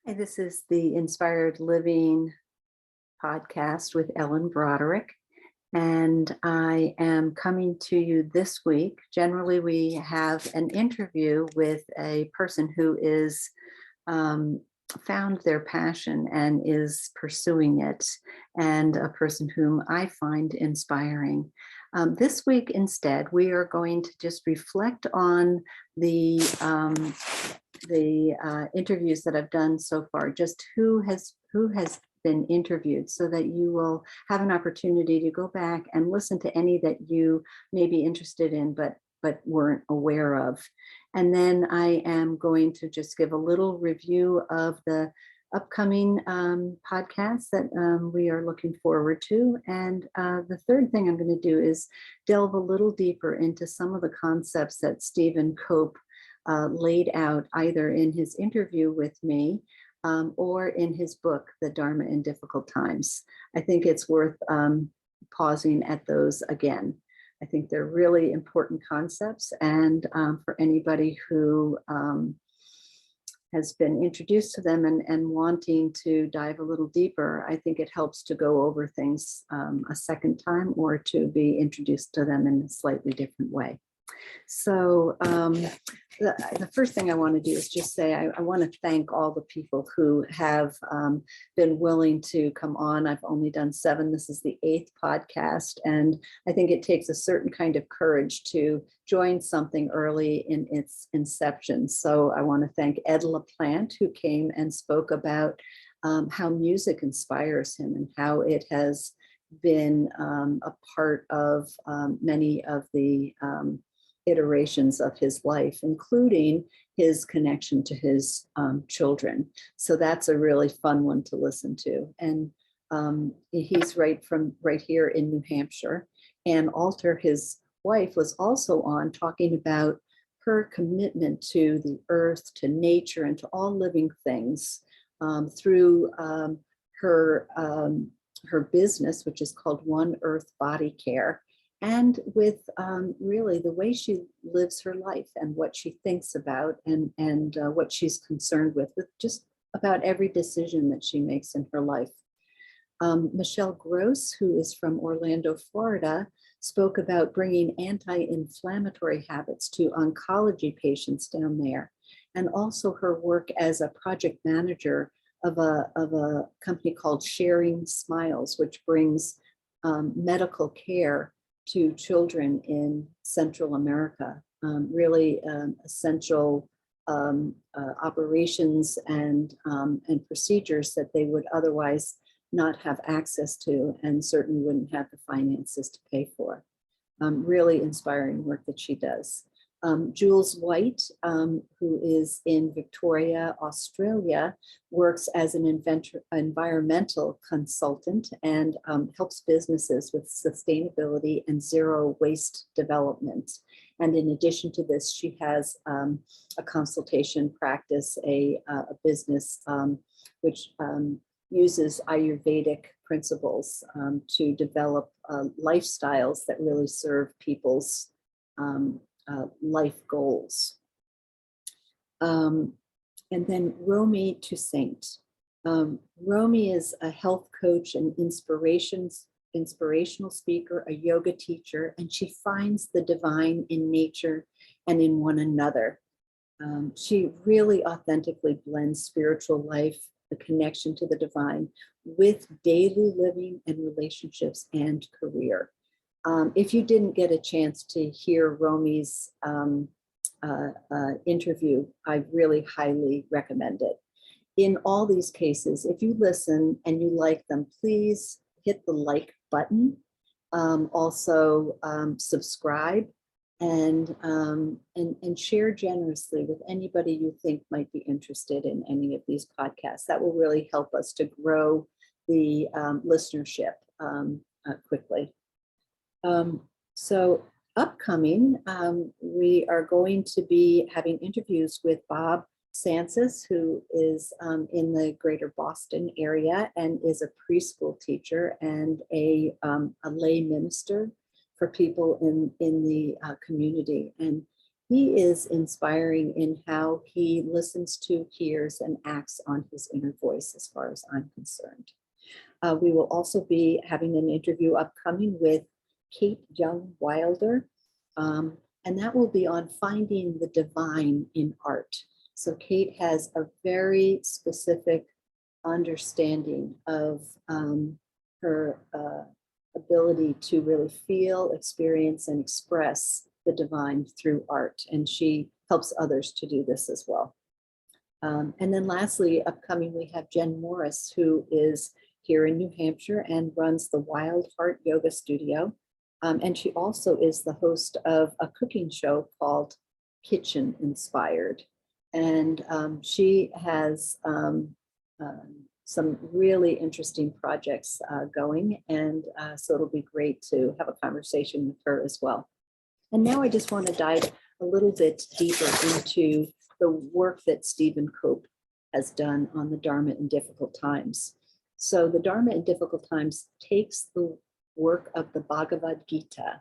Hi, this is the Inspired Living podcast with Ellen Broderick, and I am coming to you this week. Generally, we have an interview with a person who is found their passion and is pursuing it, and a person whom I find inspiring. This week, instead, we are going to just reflect on the interviews that I've done so far, just who has been interviewed, so that you will have an opportunity to go back and listen to any that you may be interested in, but weren't aware of. And then I am going to just give a little review of the upcoming podcasts that we are looking forward to. And the third thing I'm going to do is delve a little deeper into some of the concepts that Stephen Cope laid out either in his interview with me or in his book, The Dharma in Difficult Times. I think it's worth pausing at those again. I think they're really important concepts, and for anybody who has been introduced to them and wanting to dive a little deeper, I think it helps to go over things a second time or to be introduced to them in a slightly different way. So the first thing I want to do is just say I want to thank all the people who have been willing to come on. I've only done 7. This is the 8th podcast, and I think it takes a certain kind of courage to join something early in its inception. So I want to thank Ed LaPlante, who came and spoke about how music inspires him and how it has been a part of many of the iterations of his life, including his connection to his children. So that's a really fun one to listen to. And he's right here in New Hampshire. And Alter, his wife, was also on talking about her commitment to the earth, to nature, and to all living things through her business, which is called One Earth Body Care, and with really the way she lives her life and what she thinks about and what she's concerned with just about every decision that she makes in her life. Michelle Gross, who is from Orlando, Florida, spoke about bringing anti-inflammatory habits to oncology patients down there, and also her work as a project manager of a company called Sharing Smiles, which brings medical care to children in Central America, really essential operations and procedures that they would otherwise not have access to, and certainly wouldn't have the finances to pay for. Really inspiring work that she does. Jules White, who is in Victoria, Australia, works as an environmental consultant and helps businesses with sustainability and zero waste development. And in addition to this, she has a consultation practice, a business which uses Ayurvedic principles to develop lifestyles that really serve people's life goals. And then Romy Tosaint. Romy is a health coach and inspirational speaker, a yoga teacher, and she finds the divine in nature and in one another. She really authentically blends spiritual life, the connection to the divine, with daily living and relationships and career. If you didn't get a chance to hear Romy's interview, I really highly recommend it. In all these cases, if you listen and you like them, please hit the like button. Also subscribe and share generously with anybody you think might be interested in any of these podcasts. That will really help us to grow the listenership quickly. So upcoming, we are going to be having interviews with Bob Sansis, who is in the greater Boston area and is a preschool teacher and a lay minister for people in the community. And He is inspiring in how he listens to, hears, and acts on his inner voice, as far as I'm concerned. We will also be having an interview upcoming with Kate Young Wilder, and that will be on finding the divine in art. So Kate has a very specific understanding of her ability to really feel, experience, and express the divine through art, and she helps others to do this as well. And then lastly, upcoming, we have Jen Morris, who is here in New Hampshire and runs the Wild Heart Yoga Studio. And she also is the host of a cooking show called Kitchen Inspired. And she has some really interesting projects going. And so it'll be great to have a conversation with her as well. And now I just want to dive a little bit deeper into the work that Stephen Cope has done on the Dharma in Difficult Times. So the Dharma in Difficult Times takes the work of the Bhagavad Gita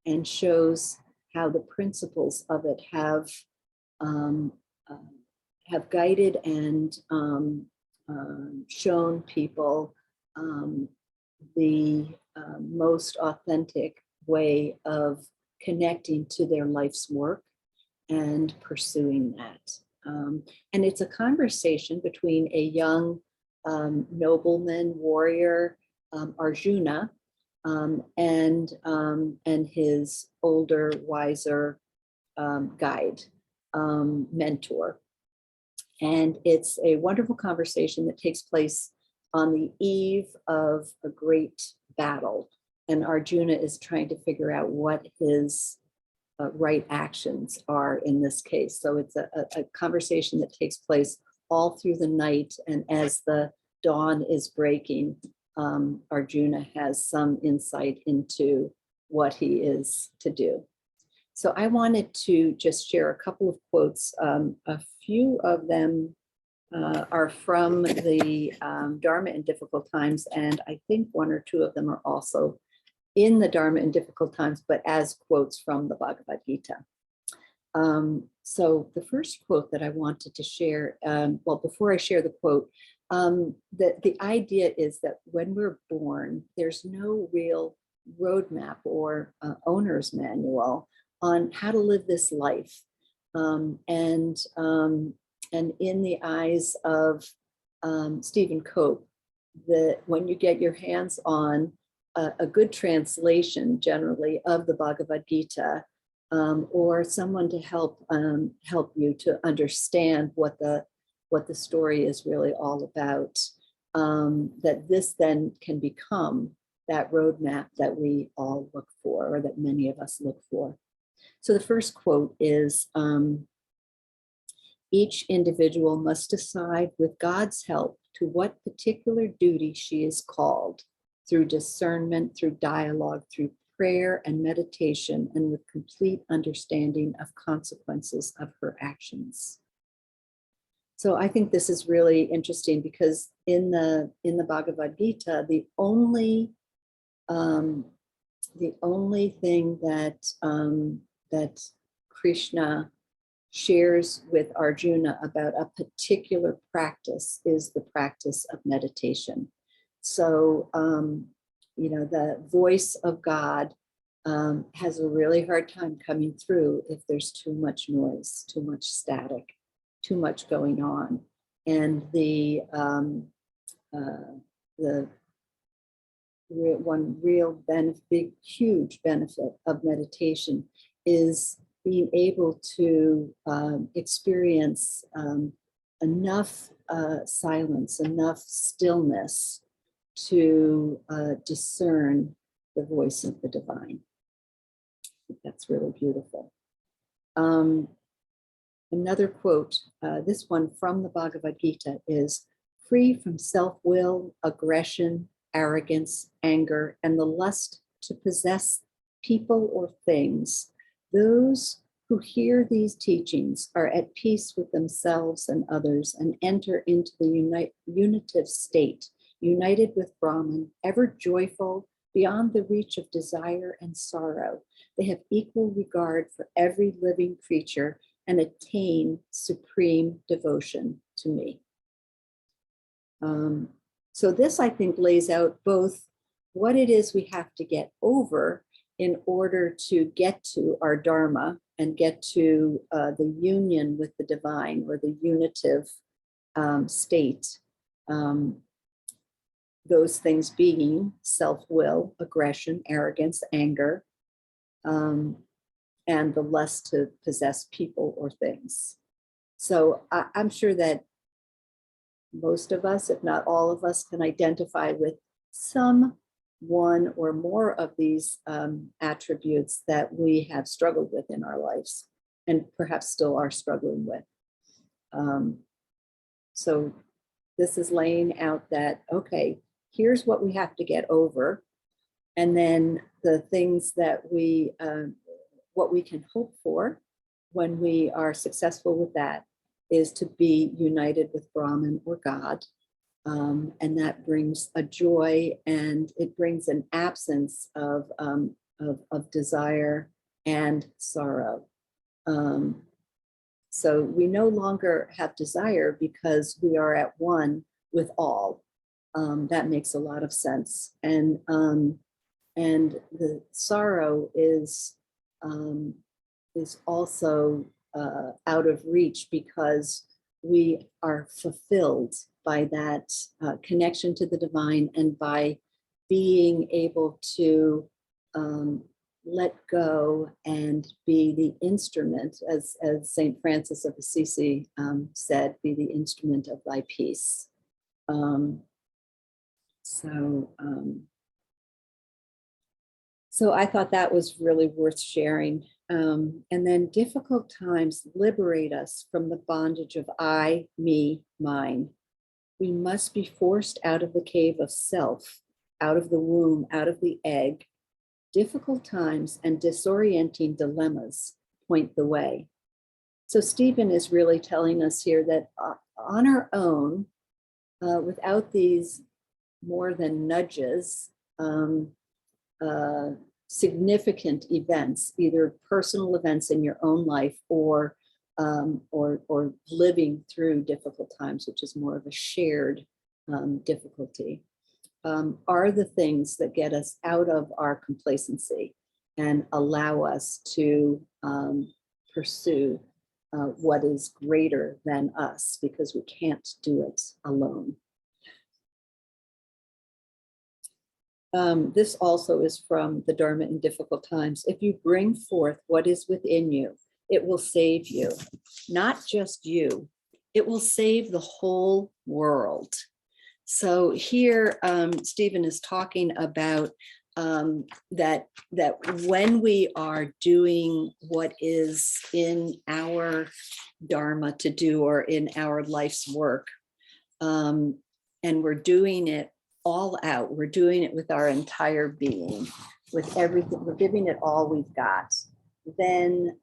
and shows how the principles of it have guided and shown people the most authentic way of connecting to their life's work and pursuing that. And it's a conversation between a young nobleman, warrior, Arjuna, and his older, wiser guide, mentor. And it's a wonderful conversation that takes place on the eve of a great battle. And Arjuna is trying to figure out what his right actions are in this case. So it's a conversation that takes place all through the night. And as the dawn is breaking, Arjuna has some insight into what he is to do. So I wanted to just share a couple of quotes. A few of them are from the Dharma in Difficult Times, and I think one or two of them are also in the Dharma in Difficult Times, but as quotes from the Bhagavad Gita. So the first quote that I wanted to share, well, before I share the quote, the idea is that when we're born, there's no real roadmap or owner's manual on how to live this life. And in the eyes of Stephen Cope, when you get your hands on a good translation, generally, of the Bhagavad Gita, or someone to help you to understand what the story is really all about, that this then can become that roadmap that we all look for, or that many of us look for. So the first quote is, each individual must decide with God's help to what particular duty she is called, through discernment, through dialogue, through prayer and meditation, and with complete understanding of consequences of her actions. So I think this is really interesting, because in the Bhagavad Gita, the only thing that Krishna shares with Arjuna about a particular practice is the practice of meditation. So, the voice of God has a really hard time coming through if there's too much noise, too much static, too much going on. And the one real big, huge benefit of meditation is being able to experience enough silence, enough stillness to discern the voice of the divine. I think that's really beautiful. Another quote, this one from the Bhagavad Gita, is, free from self-will, aggression, arrogance, anger, and the lust to possess people or things, those who hear these teachings are at peace with themselves and others and enter into the unitive state, united with Brahman, ever joyful, beyond the reach of desire and sorrow, They have equal regard for every living creature and attain supreme devotion to me. So this, I think, lays out both what it is we have to get over in order to get to our Dharma and get to the union with the divine, or the unitive state. Those things being self-will, aggression, arrogance, anger, and the lust to possess people or things. So I'm sure that most of us, if not all of us, can identify with some one or more of these attributes that we have struggled with in our lives, and perhaps still are struggling with. So this is laying out that, okay, here's what we have to get over. And then the things that what we can hope for when we are successful with that is to be united with Brahman or God. And that brings a joy, and it brings an absence of desire and sorrow. So we no longer have desire because we are at one with all. That makes a lot of sense. And the sorrow is also out of reach because we are fulfilled by that connection to the divine, and by being able to let go and be the instrument, as St. Francis of Assisi said, be the instrument of thy peace. So I thought that was really worth sharing. And then difficult times liberate us from the bondage of I, me, mine. We must be forced out of the cave of self, out of the womb, out of the egg. Difficult times and disorienting dilemmas point the way. So Stephen is really telling us here that on our own, without these more than nudges, significant events, either personal events in your own life, or living through difficult times, which is more of a shared difficulty, are the things that get us out of our complacency and allow us to pursue what is greater than us, because we can't do it alone. This also is from the Dharma in Difficult Times. If you bring forth what is within you, it will save you. Not just you, it will save the whole world. So here, Stephen is talking about that when we are doing what is in our Dharma to do, or in our life's work, and we're doing it all out, we're doing it with our entire being, with everything, we're giving it all we've got, then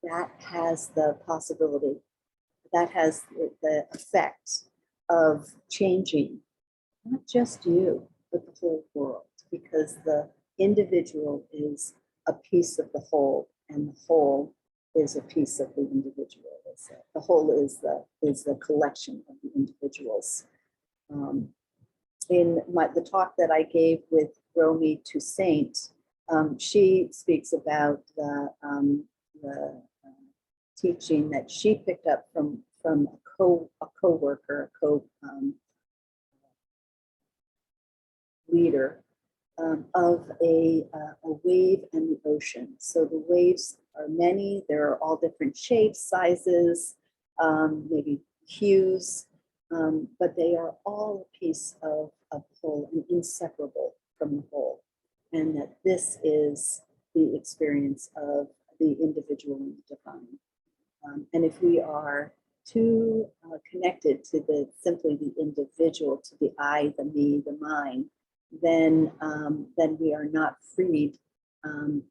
that has the possibility, that has the effect of changing not just you, but the whole world, because the individual is a piece of the whole, and the whole is a piece of the individual. The whole is the collection of the individuals. In the talk that I gave with Romy Tosaint, she speaks about the teaching that she picked up from a co-worker, leader, of a wave and the ocean. So the waves are many, there are all different shapes, sizes, maybe hues, but they are all a piece of the whole and inseparable from the whole. And that this is the experience of the individual and the divine. And if we are too connected to simply the individual, to the I, the me, the mine, then we are not freed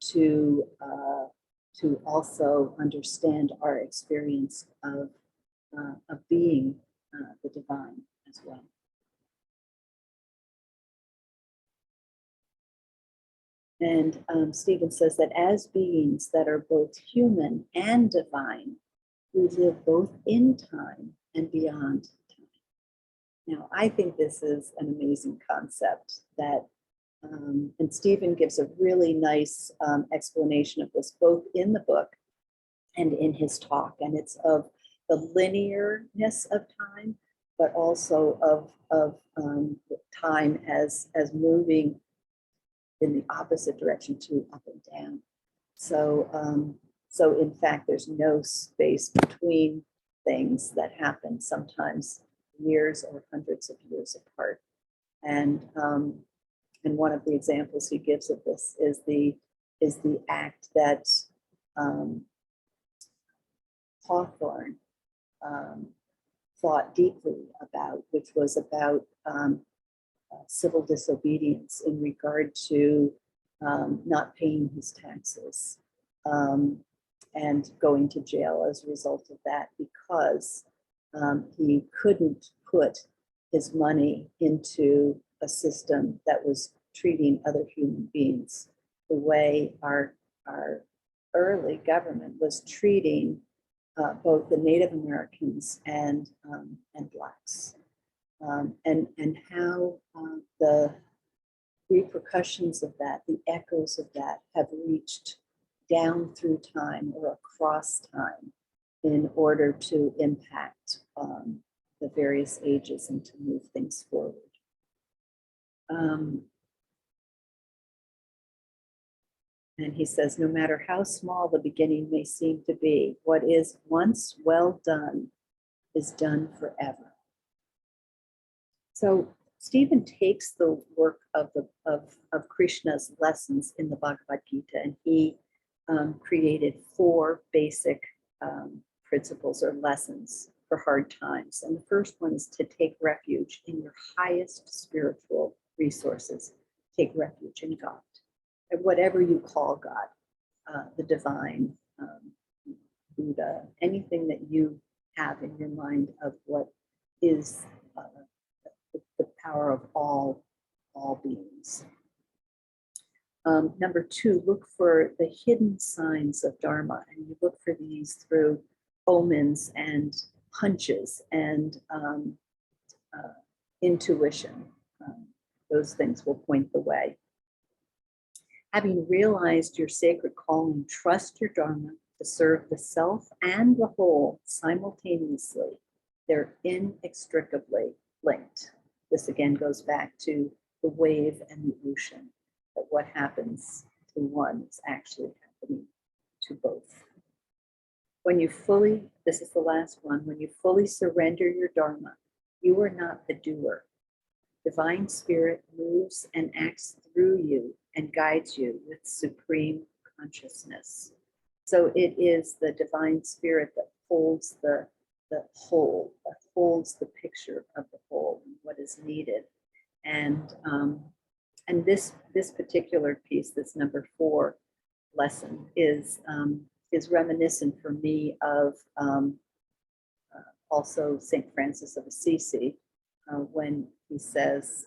to also understand our experience of being the divine as well. And Stephen says that as beings that are both human and divine, we live both in time and beyond time. Now, I think this is an amazing concept that, and Stephen gives a really nice explanation of this, both in the book and in his talk. And it's of the linearness of time, but also of time as moving in the opposite direction to up and down. So in fact, there's no space between things that happen, sometimes years or hundreds of years apart. And one of the examples he gives of this is the act that Hawthorne thought deeply about, which was about civil disobedience in regard to not paying his taxes and going to jail as a result of that, because he couldn't put his money into a system that was treating other human beings the way our early government was treating both the Native Americans and Blacks, and how the repercussions of that, the echoes of that, have reached down through time or across time in order to impact the various ages and to move things forward. And he says, no matter how small the beginning may seem to be, what is once well done is done forever. So Stephen takes the work of Krishna's lessons in the Bhagavad Gita, and he created 4 basic principles or lessons for hard times. And the first one is to take refuge in your highest spiritual resources. Take refuge in God, and whatever you call God, the divine, Buddha, anything that you have in your mind of what is the power of all beings. Number 2, look for the hidden signs of Dharma, and you look for these through omens and hunches and intuition. Those things will point the way. Having realized your sacred calling, trust your Dharma to serve the self and the whole simultaneously. They're inextricably linked. This again goes back to the wave and the ocean, that what happens to one is actually happening to both. When you fully, this is the last one, when you fully surrender your Dharma, you are not the doer. Divine Spirit moves and acts through you and guides you with supreme consciousness. So it is the Divine Spirit that holds the whole, that holds the picture of the whole and what is needed. And this particular piece, this number 4 lesson, is reminiscent for me of also St. Francis of Assisi, when he says,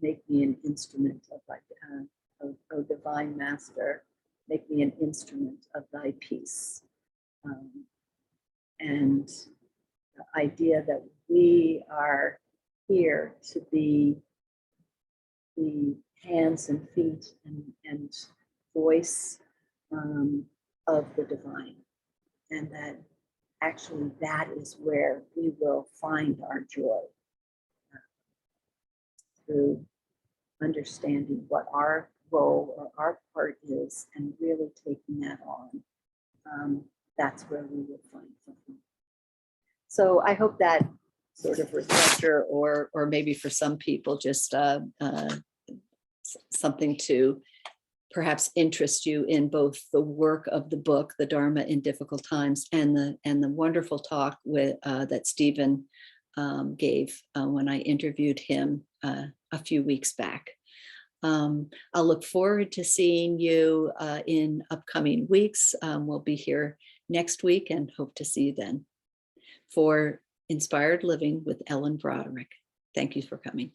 make me an instrument of divine master, make me an instrument of thy peace. And the idea that we are here to be the hands and feet and voice of the divine, and that actually that is where we will find our joy, through understanding what our role or our part is and really taking that on. That's where we will find something. So I hope that sort of refresher, or maybe for some people, just something to perhaps interest you in both the work of the book, The Dharma in Difficult Times, and the wonderful talk with that Stephen gave when I interviewed him a few weeks back. I'll look forward to seeing you in upcoming weeks. We'll be here next week and hope to see you then. For Inspired Living with Ellen Broderick. Thank you for coming.